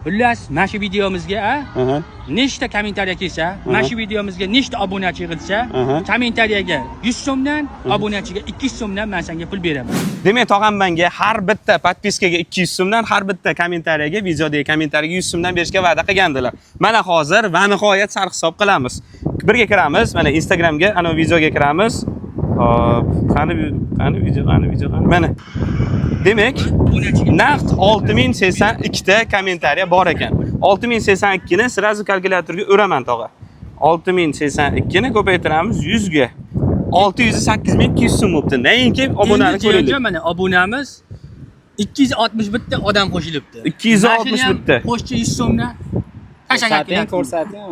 Xullas, mana shu videomizga nechta kommentariya kelsa, mana shu videomizga nechta obunachi yig'ilsa, kommentariyaga 100 so'mdan, obunachiga 200 so'mdan men senga pul beraman. Demak, tog'am menga har bitta podpiskaga 200 so'mdan, har bitta kommentariyaga, videodagi kommentariyaga 100 so'mdan berishga va'da qilgandilar. Mana hozir va nihoyat sarf hisob qilamiz. Birga kiramiz, mana Instagramga, ana videoga kiramiz. Hop, qani video. Mana. Demak, naqd 6082 ta kommentariya bor ekan. 6082 ni sirazu kalkulyatorga o'raman tog'a. 6082 ni ko'paytiramiz 100 ga. 608.200 so'm bo'libdi. Nayinki obunani ko'raylik. Mana obunamiz 260 bitta odam qo'shilibdi. 260 bitta. Qo'shchi 100 so'mdan. Qancha ko'rsating.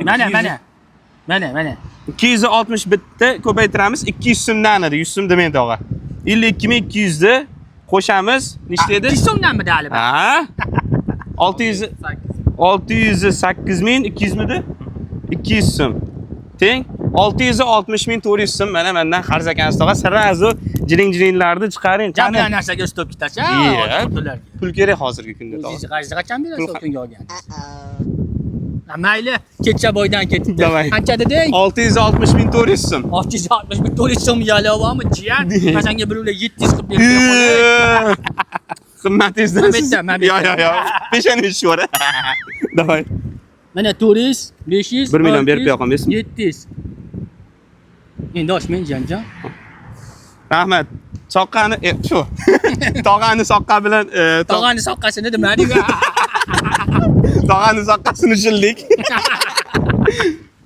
Mana. 260 bitta ko'paytiramiz 200 so'mdan edi, 100 so'm demang tog'a. 52200 ni qo'shamiz, nechta edi? 200 so'mdanmi dali? Ha? 608.200 midi? 200 so'm. Teng 660.400 so'm mana mendan qarz ekansiz tog'a. Sirazu jiring-jiringlarni chiqaring. Qani narsaga stop ketacha? Pul kerak hozirgi kunda tog'a. Siz qarzni qachon berasiz o'tgan olgansiz? Mayli, ketcha boydan ketdi. Qancha deding? 660.400 so'm. 660.400 so'm yalavormi, jiyan? Men senga bir 700 qilib berdim. Qimmatingizdan siz. Yo. Peshani ish bor. Davay. Mana 400, 500, 1 million berib qo'yaman, 700. Endi oshmang janjon. Rahmat. Soqqani, shu. Tog'ani soqqa bilan tog'ani soqqasini demading. Tog'ani soqqasini shildik.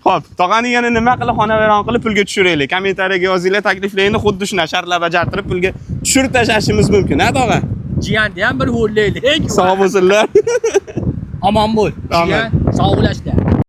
Xo'p, tog'ani yana nima qilib xonavayron qilib pulga tushiraylik. Kommentariyaga yozinglar, takliflaringni xuddi shuna shartlar bajartirib pulga tushirib tashlashimiz mumkin, ha tog'a? Jiyanni ham bir ho'llaylik. Sog' bo'lsinlar. Omon bo'l. Jiyan, sog' bo'lashlar.